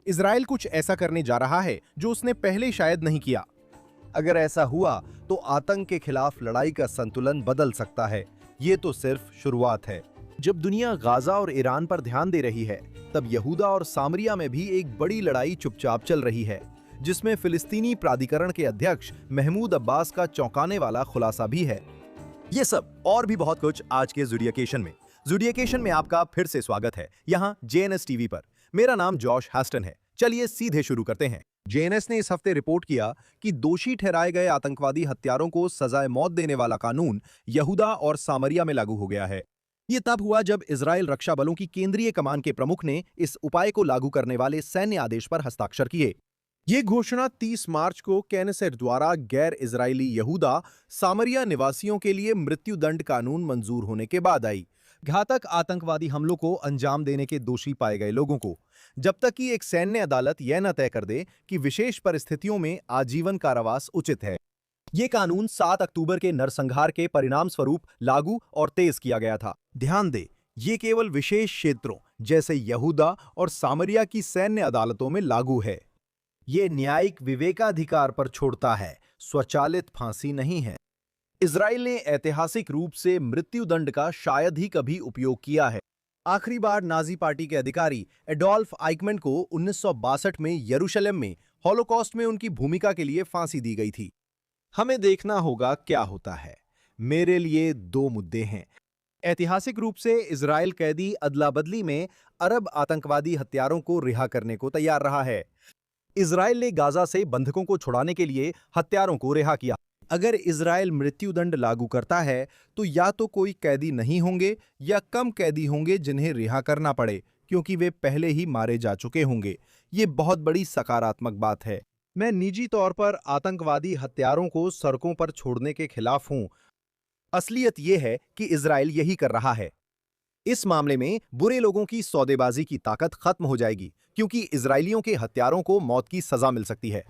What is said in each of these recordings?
Israel कुछ ऐसा करने जा रहा है जो उसने पहले शायद नहीं किया। अगर ऐसा हुआ तो आतंक के खिलाफ लड़ाई का संतुलन बदल सकता है। ये तो सिर्फ शुरुआत है। जब दुनिया गाजा और ईरान पर ध्यान दे रही है, तब यहूदा और सामरिया में भी एक बड़ी लड़ाई चुपचाप चल रही है, जिसमें फिलिस्तीनी प्राधिकरण के अध्यक्ष महमूद अब्बास का चौंकाने वाला खुलासा भी है। ये सब और भी बहुत कुछ आज के जुडियकेशन में। जुडियकेशन में आपका फिर से स्वागत है, यहाँ जेएनएस टीवी पर। मेरा नाम जॉश हैस्टन है। चलिए सीधे शुरू करते हैं। जेएनएस ने इस हफ्ते रिपोर्ट किया कि दोषी ठहराए गए आतंकवादी हत्यारों को सजाए मौत देने वाला कानून यहूदा और सामरिया में लागू हो गया है। ये तब हुआ जब इजराइल रक्षा बलों की केंद्रीय कमान के प्रमुख ने इस उपाय को लागू करने वाले सैन्य आदेश पर हस्ताक्षर किए। ये घोषणा 30 मार्च को कैनेसेट द्वारा गैर इजरायली यहूदा सामरिया निवासियों के लिए मृत्युदंड कानून मंजूर होने के बाद आई। घातक आतंकवादी हमलों को अंजाम देने के दोषी पाए गए लोगों को, जब तक कि एक सैन्य अदालत यह न तय कर दे कि विशेष परिस्थितियों में आजीवन कारावास उचित है। ये कानून 7 अक्टूबर के नरसंहार के परिणाम स्वरूप लागू और तेज किया गया था। ध्यान दें, ये केवल विशेष क्षेत्रों जैसे यहूदा और सामरिया की सैन्य अदालतों में लागू है। ये न्यायिक विवेकाधिकार पर छोड़ता है, स्वचालित फांसी नहीं है। इजराइल ने ऐतिहासिक रूप से मृत्युदंड का शायद ही कभी उपयोग किया है। आखिरी बार नाजी पार्टी के अधिकारी एडोल्फ आइकमैन को 1962 में यरूशलेम में हॉलोकॉस्ट में उनकी भूमिका के लिए फांसी दी गई थी। हमें देखना होगा क्या होता है। मेरे लिए 2 मुद्दे हैं। ऐतिहासिक रूप से इजराइल कैदी अदला बदली में अरब आतंकवादी हत्यारों को रिहा करने को तैयार रहा है। इजराइल ने गाजा से बंधकों को छुड़ाने के लिए हत्यारों को रिहा किया। अगर इजराइल मृत्युदंड लागू करता है तो या तो कोई कैदी नहीं होंगे या कम कैदी होंगे जिन्हें रिहा करना पड़े, क्योंकि वे पहले ही मारे जा चुके होंगे। ये बहुत बड़ी सकारात्मक बात है। मैं निजी तौर पर आतंकवादी हत्यारों को सड़कों पर छोड़ने के खिलाफ हूं। असलियत यह है कि इजराइल यही कर रहा है। इस मामले में बुरे लोगों की सौदेबाजी की ताकत खत्म हो जाएगी, क्योंकि इजरायलियों के हत्यारों को मौत की सजा मिल सकती है।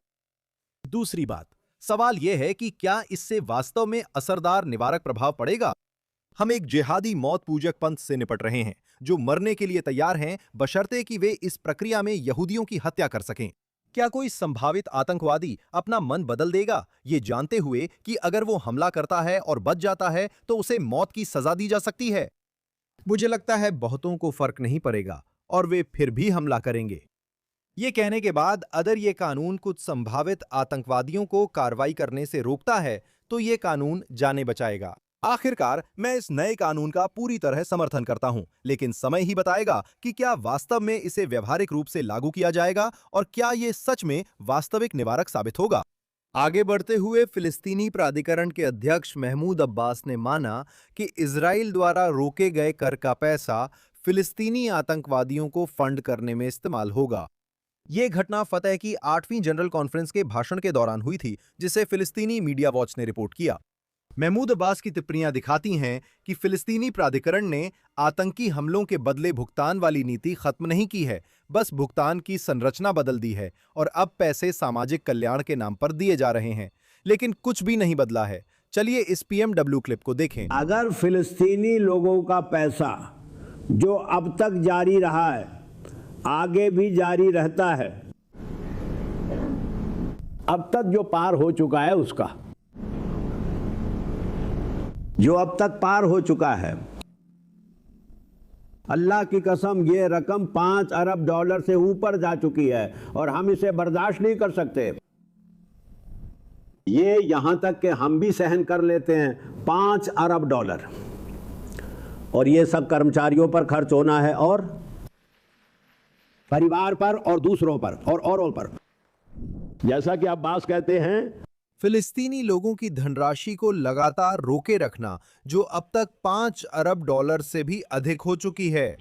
दूसरी बात, सवाल यह है कि क्या इससे वास्तव में असरदार निवारक प्रभाव पड़ेगा। हम एक जिहादी मौत पूजक पंथ से निपट रहे हैं, जो मरने के लिए तैयार हैं, बशर्ते कि वे इस प्रक्रिया में यहूदियों की हत्या कर सकें। क्या कोई संभावित आतंकवादी अपना मन बदल देगा, ये जानते हुए कि अगर वो हमला करता है और बच जाता है तो उसे मौत की सजा दी जा सकती है? मुझे लगता है बहुतों को फर्क नहीं पड़ेगा और वे फिर भी हमला करेंगे। ये कहने के बाद अगर ये कानून कुछ संभावित आतंकवादियों को कार्रवाई करने से रोकता है तो ये कानून जाने बचाएगा। आखिरकार मैं इस नए कानून का पूरी तरह समर्थन करता हूं, लेकिन समय ही बताएगा कि क्या वास्तव में इसे व्यावहारिक रूप से लागू किया जाएगा और क्या ये सच में वास्तविक निवारक साबित होगा। आगे बढ़ते हुए फिलिस्तीनी प्राधिकरण के अध्यक्ष महमूद अब्बास ने माना कि इजराइल द्वारा रोके गए कर का पैसा फिलिस्तीनी आतंकवादियों को फंड करने में इस्तेमाल होगा। ये घटना फतह की 8वीं जनरल कॉन्फ्रेंस के भाषण के दौरान हुई थी, जिसे फिलिस्तीनी मीडिया वॉच ने रिपोर्ट किया। महमूद अब्बास की टिप्पणियां दिखाती हैं कि फिलिस्तीनी प्राधिकरण ने आतंकी हमलों के बदले भुगतान वाली नीति खत्म नहीं की है, बस भुगतान की संरचना बदल दी है और अब पैसे सामाजिक कल्याण के नाम पर दिए जा रहे हैं, लेकिन कुछ भी नहीं बदला है। चलिए इस पीएमडब्ल्यू क्लिप को देखें। अगर फिलिस्तीनी लोगों का पैसा जो अब तक जारी रहा है आगे भी जारी रहता है, अब तक जो पार हो चुका है उसका, जो अब तक पार हो चुका है, अल्लाह की कसम ये रकम $5 अरब से ऊपर जा चुकी है और हम इसे बर्दाश्त नहीं कर सकते। ये यहां तक कि हम भी सहन कर लेते हैं $5 अरब, और ये सब कर्मचारियों पर खर्च होना है और परिवार पर और दूसरों पर और औरों पर। जैसा कि अब्बास कहते हैं, फिलिस्तीनी लोगों की धनराशि को लगातार रोके रखना, जो अब तक $5 अरब से भी अधिक हो चुकी है,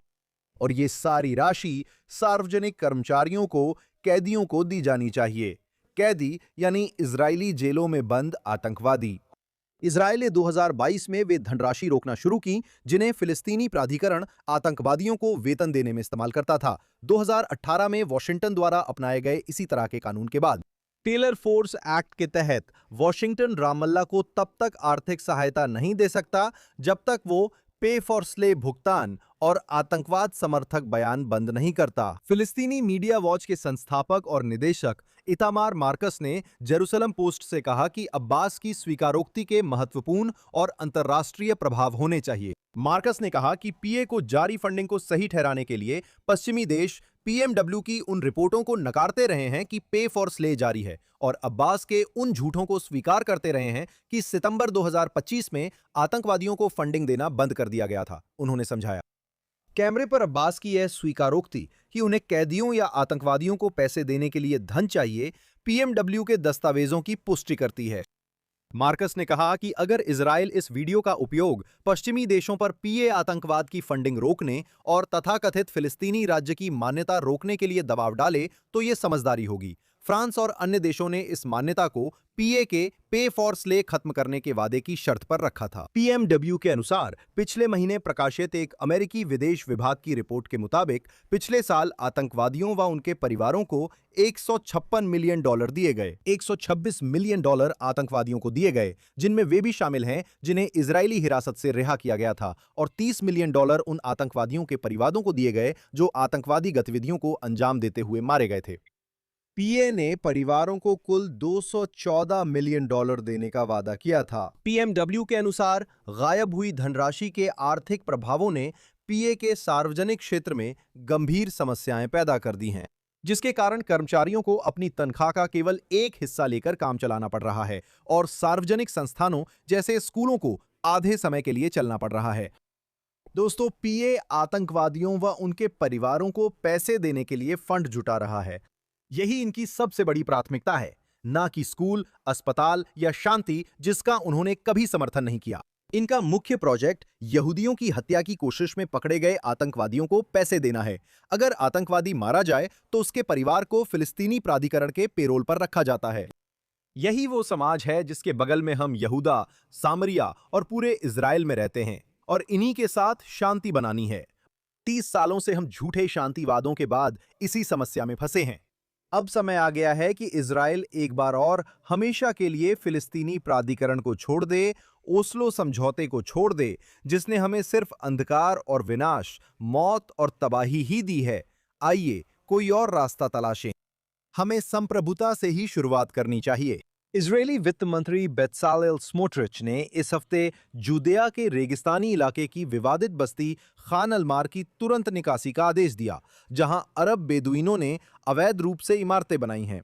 और ये सारी राशि सार्वजनिक कर्मचारियों को, कैदियों को दी जानी चाहिए। कैदी यानी इजरायली जेलों में बंद आतंकवादी। इजरायल ने 2022 में वे धनराशि रोकना शुरू की जिन्हें फिलिस्तीनी प्राधिकरण आतंकवादियों को वेतन देने में इस्तेमाल करता था। 2018 में वॉशिंगटन द्वारा अपनाए गए इसी तरह के कानून के बाद टेलर फोर्स एक्ट के तहत वॉशिंगटन रामल्ला को तब तक आर्थिक सहायता नहीं दे सकता जब तक वो पे फॉर स्लेव भुगतान और आतंकवाद समर्थक बयान बंद नहीं करता। फिलिस्तीनी मीडिया वॉच के संस्थापक और निदेशक इतामार मार्कस ने जेरूसलम पोस्ट से कहा कि अब्बास की स्वीकारोक्ति के महत्वपूर्ण और अंतर्राष्ट्रीय प्रभाव होने चाहिए। मार्कस ने कहा कि पीए को जारी फंडिंग को सही ठहराने के लिए पश्चिमी देश पीएमडब्ल्यू की उन रिपोर्टों को नकारते रहे हैं कि पे फॉर स्ले जारी है और अब्बास के उन झूठों को स्वीकार करते रहे हैं कि सितंबर 2025 में आतंकवादियों को फंडिंग देना बंद कर दिया गया था। उन्होंने समझाया, कैमरे पर अब्बास की यह स्वीकारोक्ति कि उन्हें कैदियों या आतंकवादियों को पैसे देने के लिए धन चाहिए, पीएमडब्ल्यू के दस्तावेजों की पुष्टि करती है। मार्कस ने कहा कि अगर इजराइल इस वीडियो का उपयोग पश्चिमी देशों पर पीए आतंकवाद की फंडिंग रोकने और तथाकथित फिलिस्तीनी राज्य की मान्यता रोकने के लिए दबाव डाले तो ये समझदारी होगी। फ्रांस और अन्य देशों ने इस मान्यता को पीए के पे फॉर स्ले खत्म करने के वादे की शर्त पर रखा था। पीएमडब्ल्यू के अनुसार पिछले महीने प्रकाशित एक अमेरिकी विदेश विभाग की रिपोर्ट के मुताबिक पिछले साल आतंकवादियों व उनके परिवारों को $156 मिलियन दिए गए। $126 मिलियन आतंकवादियों को दिए गए, जिनमें वे भी शामिल हैं जिन्हें इजरायली हिरासत से रिहा किया गया था, और $30 मिलियन उन आतंकवादियों के परिवारों को दिए गए जो आतंकवादी गतिविधियों को अंजाम देते हुए मारे गए थे। पीए ने परिवारों को कुल $214 मिलियन देने का वादा किया था। पीएमडब्ल्यू के अनुसार गायब हुई धनराशि के आर्थिक प्रभावों ने पीए के सार्वजनिक क्षेत्र में गंभीर समस्याएं पैदा कर दी हैं, जिसके कारण कर्मचारियों को अपनी तनख्वाह का केवल एक हिस्सा लेकर काम चलाना पड़ रहा है और सार्वजनिक संस्थानों जैसे स्कूलों को आधे समय के लिए चलना पड़ रहा है। दोस्तों, पीए आतंकवादियों व उनके परिवारों को पैसे देने के लिए फंड जुटा रहा है। यही इनकी सबसे बड़ी प्राथमिकता है, ना कि स्कूल, अस्पताल या शांति जिसका उन्होंने कभी समर्थन नहीं किया। इनका मुख्य प्रोजेक्ट यहूदियों की हत्या की कोशिश में पकड़े गए आतंकवादियों को पैसे देना है। अगर आतंकवादी मारा जाए तो उसके परिवार को फिलिस्तीनी प्राधिकरण के पेरोल पर रखा जाता है। यही वो समाज है जिसके बगल में हम यहूदा, सामरिया और पूरे इजराइल में रहते हैं और इन्हीं के साथ शांति बनानी है। 30 सालों से हम झूठे शांतिवादों के बाद इसी समस्या में फंसे हैं। अब समय आ गया है कि इजराइल एक बार और हमेशा के लिए फिलिस्तीनी प्राधिकरण को छोड़ दे, ओस्लो समझौते को छोड़ दे, जिसने हमें सिर्फ अंधकार और विनाश, मौत और तबाही ही दी है। आइए कोई और रास्ता तलाशें। हमें संप्रभुता से ही शुरुआत करनी चाहिए। इजरायली वित्त मंत्री बेत्सालेल स्मोट्रिच ने इस हफ्ते जूदिया के रेगिस्तानी इलाके की विवादित बस्ती खान अलमार की तुरंत निकासी का आदेश दिया, जहां अरब बेदुइनों ने अवैध रूप से इमारतें बनाई हैं।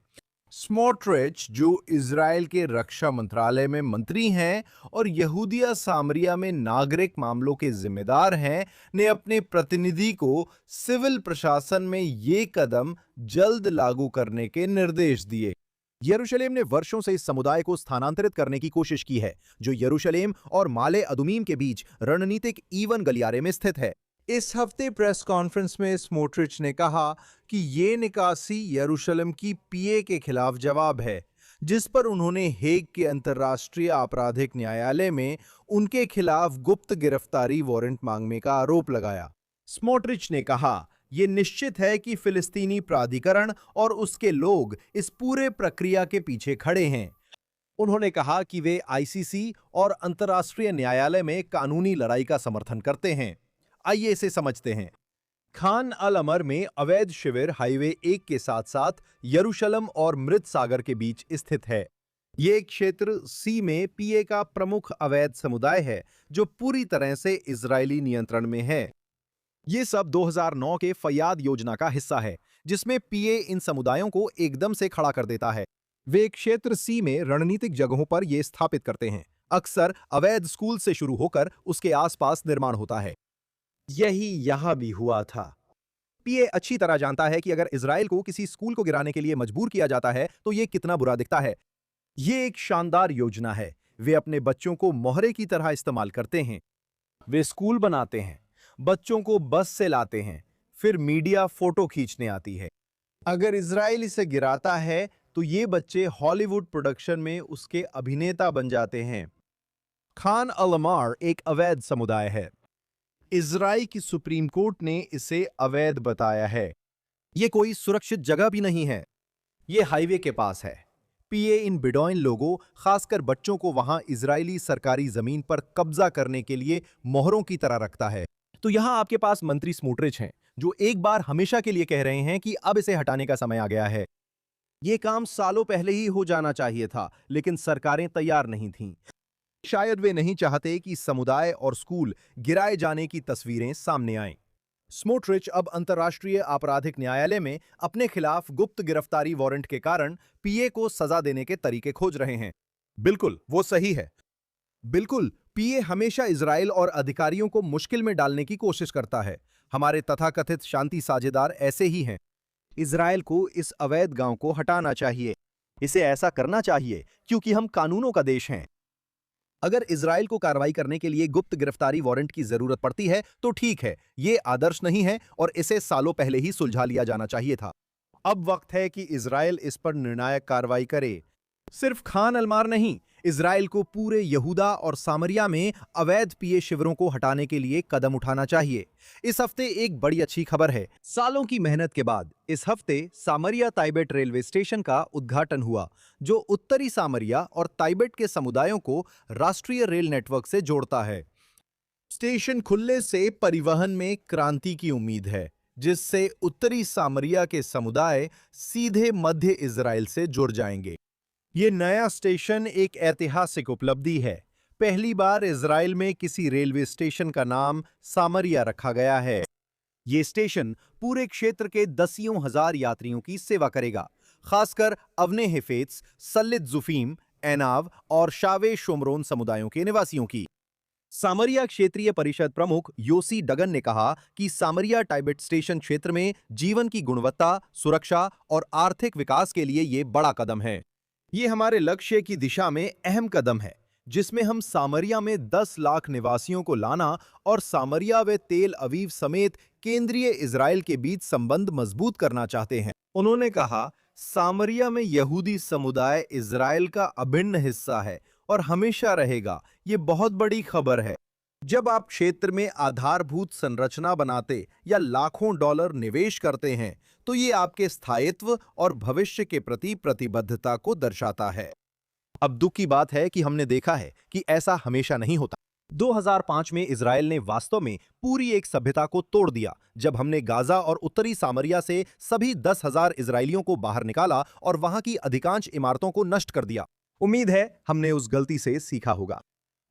स्मोट्रिच, जो इजराइल के रक्षा मंत्रालय में मंत्री हैं और यहूदिया सामरिया में नागरिक मामलों के जिम्मेदार हैं, ने अपने प्रतिनिधि को सिविल प्रशासन में ये कदम जल्द लागू करने के निर्देश दिए। यरूशलेम ने वर्षों से इस समुदाय को स्थानांतरित करने की कोशिश की है, जो यरूशलेम और माले अदुमीम के बीच रणनीतिक ईवन गलियारे में स्थित है। इस हफ्ते प्रेस कॉन्फ्रेंस में स्मोट्रिच ने कहा कि ये निकासी यरूशलेम की पीए के खिलाफ जवाब है, जिस पर उन्होंने हेग के अंतर्राष्ट्रीय आपराधिक न्यायालय में उनके खिलाफ गुप्त गिरफ्तारी वारंट मांगने का आरोप लगाया। स्मोट्रिच ने कहा, ये निश्चित है कि फिलिस्तीनी प्राधिकरण और उसके लोग इस पूरे प्रक्रिया के पीछे खड़े हैं। उन्होंने कहा कि वे आईसीसी और अंतर्राष्ट्रीय न्यायालय में कानूनी लड़ाई का समर्थन करते हैं। आइए इसे समझते हैं। खान अल अमर में अवैध शिविर हाईवे 1 के साथ साथ यरूशलेम और मृत सागर के बीच स्थित है। ये क्षेत्र सी में पीए का प्रमुख अवैध समुदाय है, जो पूरी तरह से इजरायली नियंत्रण में है। ये सब 2009 के फयाद योजना का हिस्सा है, जिसमें पीए इन समुदायों को एकदम से खड़ा कर देता है। वे क्षेत्र सी में रणनीतिक जगहों पर ये स्थापित करते हैं। अक्सर अवैध स्कूल से शुरू होकर उसके आसपास निर्माण होता है। यही यहां भी हुआ था। पीए अच्छी तरह जानता है कि अगर इजराइल को किसी स्कूल को गिराने के लिए मजबूर किया जाता है तो ये कितना बुरा दिखता है। ये एक शानदार योजना है। वे अपने बच्चों को मोहरे की तरह इस्तेमाल करते हैं। वे स्कूल बनाते हैं, बच्चों को बस से लाते हैं, फिर मीडिया फोटो खींचने आती है। अगर इजराइल इसे गिराता है तो ये बच्चे हॉलीवुड प्रोडक्शन में उसके अभिनेता बन जाते हैं। खान अल अमार एक अवैध समुदाय है। इजराइल की सुप्रीम कोर्ट ने इसे अवैध बताया है। यह कोई सुरक्षित जगह भी नहीं है। यह हाईवे के पास है। पीए इन बेडौइन लोगों, खासकर बच्चों को वहां इजरायली सरकारी जमीन पर कब्जा करने के लिए मोहरों की तरह रखता है। तो यहां आपके पास मंत्री स्मोट्रिच हैं, जो एक बार हमेशा के लिए कह रहे हैं कि अब इसे हटाने का समय आ गया है। ये काम सालों पहले ही हो जाना चाहिए था, लेकिन सरकारें तैयार नहीं थीं। शायद वे नहीं चाहते कि समुदाय और स्कूल गिराए जाने की तस्वीरें सामने आएं। स्मोट्रिच अब अंतर्राष्ट्रीय आपराधिक न्यायालय में अपने खिलाफ गुप्त गिरफ्तारी वारंट के कारण पीए को सजा देने के तरीके खोज रहे हैं। बिल्कुल, वो सही है। बिल्कुल, पीए हमेशा इजराइल और अधिकारियों को मुश्किल में डालने की कोशिश करता है। हमारे तथाकथित शांति साझेदार ऐसे ही हैं। इजराइल को इस अवैध गांव को हटाना चाहिए। इसे ऐसा करना चाहिए क्योंकि हम कानूनों का देश हैं। अगर इजराइल को कार्रवाई करने के लिए गुप्त गिरफ्तारी वारंट की जरूरत पड़ती है तो ठीक है, ये आदर्श नहीं है और इसे सालों पहले ही सुलझा लिया जाना चाहिए था। अब वक्त है कि इजराइल इस पर निर्णायक कार्रवाई करे। सिर्फ खान अलमार नहीं, इजराइल को पूरे यहूदा और सामरिया में अवैध पीए शिविरों को हटाने के लिए कदम उठाना चाहिए। इस हफ्ते एक बड़ी अच्छी खबर है। सालों की मेहनत के बाद इस हफ्ते सामरिया ताइबेट रेलवे स्टेशन का उद्घाटन हुआ, जो उत्तरी सामरिया और ताइबेट के समुदायों को राष्ट्रीय रेल नेटवर्क से जोड़ता है। स्टेशन खुलने से परिवहन में क्रांति की उम्मीद है, जिससे उत्तरी सामरिया के समुदाय सीधे मध्य इजराइल से जुड़ जाएंगे। ये नया स्टेशन एक ऐतिहासिक उपलब्धि है। पहली बार इजराइल में किसी रेलवे स्टेशन का नाम सामरिया रखा गया है। ये स्टेशन पूरे क्षेत्र के दसियों हजार यात्रियों की सेवा करेगा, खासकर अवने हेफेत्स, सल्लित जुफीम, एनाव और शावे शोमरोन समुदायों के निवासियों की। सामरिया क्षेत्रीय परिषद प्रमुख योसी डगन ने कहा कि सामरिया टाइबेट स्टेशन क्षेत्र में जीवन की गुणवत्ता, सुरक्षा और आर्थिक विकास के लिए ये बड़ा कदम है। ये हमारे लक्ष्य की दिशा में अहम कदम है, जिसमें हम सामरिया में 10 लाख निवासियों को लाना और सामरिया व तेल अवीव समेत केंद्रीय इजराइल के बीच संबंध मजबूत करना चाहते हैं। उन्होंने कहा, सामरिया में यहूदी समुदाय इजराइल का अभिन्न हिस्सा है और हमेशा रहेगा। ये बहुत बड़ी खबर है। जब आप क्षेत्र में आधारभूत संरचना बनाते या लाखों डॉलर निवेश करते हैं, तो ये आपके स्थायित्व और भविष्य के प्रति प्रतिबद्धता को दर्शाता है। अब दुख की बात है कि हमने देखा है कि ऐसा हमेशा नहीं होता। 2005 में इजराइल ने वास्तव में पूरी एक सभ्यता को तोड़ दिया, जब हमने गाजा और उत्तरी सामरिया से सभी 10,000 इजरायलियों को बाहर निकाला और वहां की अधिकांश इमारतों को नष्ट कर दिया। उम्मीद है हमने उस गलती से सीखा होगा।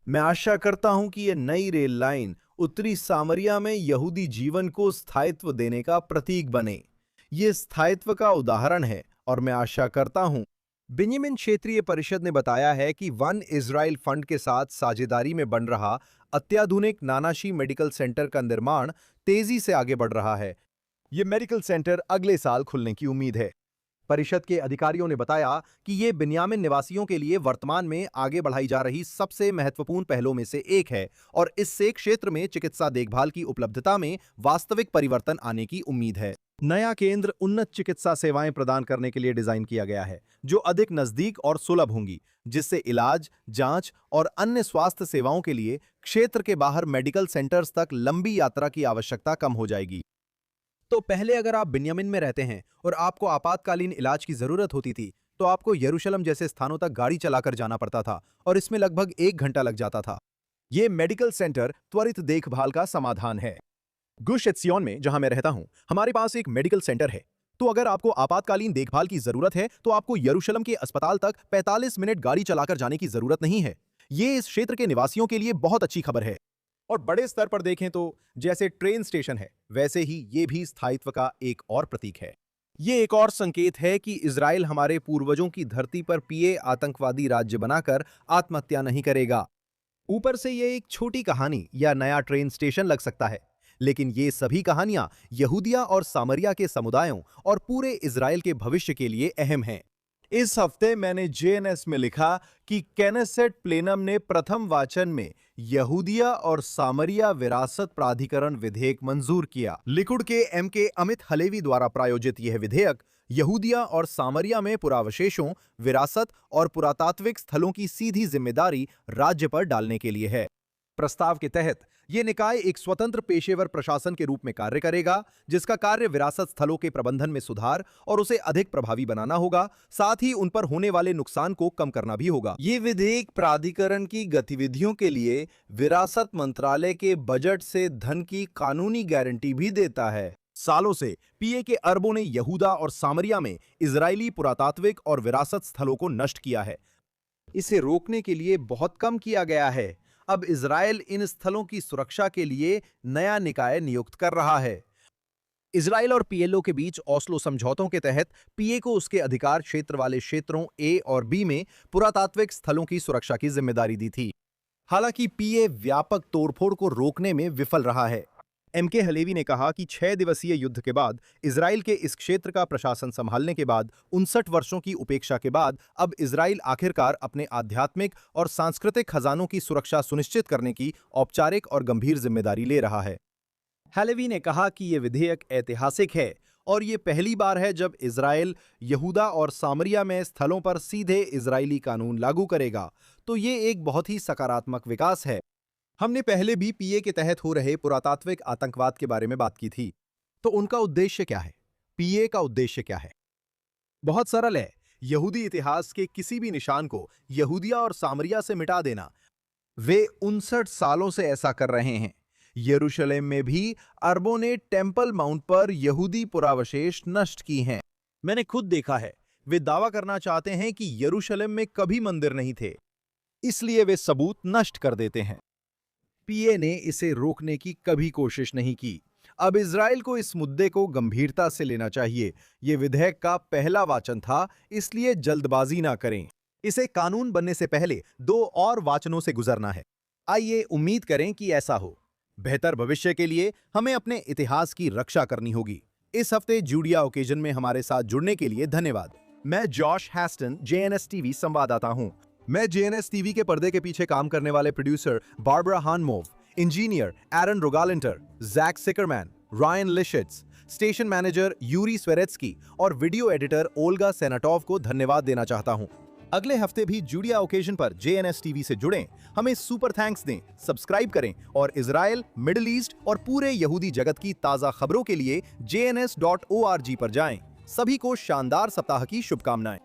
मैं आशा करता हूं कि यह नई रेल लाइन उत्तरी सामरिया में यहूदी जीवन को स्थायित्व देने का प्रतीक बने। ये स्थायित्व का उदाहरण है और मैं आशा करता हूं। बेंजामिन क्षेत्रीय परिषद ने बताया है कि वन इजराइल फंड के साथ साझेदारी में बन रहा अत्याधुनिक नानाशी मेडिकल सेंटर का निर्माण तेजी से आगे बढ़ रहा है। ये मेडिकल सेंटर अगले साल खुलने की उम्मीद है। परिषद के अधिकारियों ने बताया कि ये बेंजामिन निवासियों के लिए वर्तमान में आगे बढ़ाई जा रही सबसे महत्वपूर्ण पहलों में से एक है और इससे क्षेत्र में चिकित्सा देखभाल की उपलब्धता में वास्तविक परिवर्तन आने की उम्मीद है। नया केंद्र उन्नत चिकित्सा सेवाएं प्रदान करने के लिए डिजाइन किया गया है, जो अधिक नजदीक और सुलभ होंगी, जिससे इलाज, जांच और अन्य स्वास्थ्य सेवाओं के लिए क्षेत्र के बाहर मेडिकल सेंटर्स तक लंबी यात्रा की आवश्यकता कम हो जाएगी। तो पहले अगर आप बेंजामिन में रहते हैं और आपको आपातकालीन इलाज की जरूरत होती थी, तो आपको यरूशलेम जैसे स्थानों तक गाड़ी चलाकर जाना पड़ता था और इसमें लगभग 1 घंटा लग जाता था। ये मेडिकल सेंटर त्वरित देखभाल का समाधान है। गुश एत्सियोन में, जहां मैं रहता हूं, हमारे पास एक मेडिकल सेंटर है। तो अगर आपको आपातकालीन देखभाल की जरूरत है तो आपको यरूशलेम के अस्पताल तक 45 मिनट गाड़ी चलाकर जाने की जरूरत नहीं है। ये इस क्षेत्र के निवासियों के लिए बहुत अच्छी खबर है। और बड़े स्तर पर देखें तो जैसे ट्रेन स्टेशन है, वैसे ही ये भी स्थायित्व का एक और प्रतीक है। ये एक और संकेत है कि इजराइल हमारे पूर्वजों की धरती पर पीए आतंकवादी राज्य बनाकर आत्महत्या नहीं करेगा। ऊपर से ये एक छोटी कहानी या नया ट्रेन स्टेशन लग सकता है, लेकिन ये सभी कहानियां यहूदिया और सामरिया के समुदायों और पूरे इजराइल के भविष्य के लिए अहम हैं। इस हफ्ते मैंने जेएनएस में लिखा कि केनेसेट प्लेनम ने प्रथम वाचन में यहूदिया और सामरिया विरासत प्राधिकरण विधेयक मंजूर किया। लिकुड के एमके अमित हलेवी द्वारा प्रायोजित यह विधेयक यहूदिया और सामरिया में पुरावशेषों, विरासत और पुरातात्विक स्थलों की सीधी जिम्मेदारी राज्य पर डालने के लिए है। प्रस्ताव के तहत ये निकाय एक स्वतंत्र पेशेवर प्रशासन के रूप में कार्य करेगा, जिसका कार्य विरासत स्थलों के प्रबंधन में सुधार और उसे अधिक प्रभावी बनाना होगा, साथ ही उन पर होने वाले नुकसान को कम करना भी होगा। ये विधेयक प्राधिकरण की गतिविधियों के लिए विरासत मंत्रालय के बजट से धन की कानूनी गारंटी भी देता है। सालों से पीए के अरबों ने यहूदा और सामरिया में इजरायली पुरातात्विक और विरासत स्थलों को नष्ट किया है। इसे रोकने के लिए बहुत कम किया गया है। अब इजरायल इन स्थलों की सुरक्षा के लिए नया निकाय नियुक्त कर रहा है। इजरायल और पीएलओ के बीच ओस्लो समझौतों के तहत पीए को उसके अधिकार क्षेत्र वाले क्षेत्रों ए और बी में पुरातात्विक स्थलों की सुरक्षा की जिम्मेदारी दी थी। हालांकि पीए व्यापक तोड़फोड़ को रोकने में विफल रहा है। एमके हलेवी ने कहा कि 6 दिवसीय युद्ध के बाद इजराइल के इस क्षेत्र का प्रशासन संभालने के बाद 59 वर्षों की उपेक्षा के बाद अब इजराइल आखिरकार अपने आध्यात्मिक और सांस्कृतिक खजानों की सुरक्षा सुनिश्चित करने की औपचारिक और गंभीर जिम्मेदारी ले रहा है। हलेवी ने कहा कि यह विधेयक ऐतिहासिक है और ये पहली बार है जब इजराइल यहूदा और सामरिया में स्थलों पर सीधे इजरायली कानून लागू करेगा, तो ये एक बहुत ही सकारात्मक विकास है। हमने पहले भी पीए के तहत हो रहे पुरातात्विक आतंकवाद के बारे में बात की थी। तो उनका उद्देश्य क्या है? पीए का उद्देश्य क्या है? बहुत सरल है, यहूदी इतिहास के किसी भी निशान को यहूदिया और सामरिया से मिटा देना। वे 59 सालों से ऐसा कर रहे हैं। यरूशलेम में भी अरबों ने टेम्पल माउंट पर यहूदी पुरावशेष नष्ट की हैं। मैंने खुद देखा है। वे दावा करना चाहते हैं कि यरूशलेम में कभी मंदिर नहीं थे, इसलिए वे सबूत नष्ट कर देते हैं। पीए ने इसे रोकने की कभी कोशिश नहीं की। अब इजराइल को इस मुद्दे को गंभीरता से लेना चाहिए। यह विधेयक का पहला वाचन था, इसलिए जल्दबाजी ना करें। इसे कानून बनने से पहले 2 और वाचनों से गुजरना है। आइए उम्मीद करें कि ऐसा हो। बेहतर भविष्य के लिए हमें अपने इतिहास की रक्षा करनी होगी। इस हफ्ते जूडिया ओकेजन में हमारे साथ जुड़ने के लिए धन्यवाद। मैं जॉश हैस्टन, जेएनएस टीवी संवाददाता हूं। मैं जेएनएस टीवी के पर्दे के पीछे काम करने वाले producer Barbara Hanmov, engineer Aaron Rogalenter, Jack Sickerman, Ryan Lishits, station manager Yuri Sveretsky और वीडियो एडिटर ओल्गा सेनाटोव को धन्यवाद देना चाहता हूं। अगले हफ्ते भी जूडिया ओकेजन पर जेएनएस टीवी से जुड़ें, हमें सुपर थैंक्स दें, सब्सक्राइब करें और इजराइल, मिडिल ईस्ट और पूरे यहूदी जगत की ताजा खबरों के लिए jns.org पर जाएं। सभी को शानदार सप्ताह की शुभकामनाएं।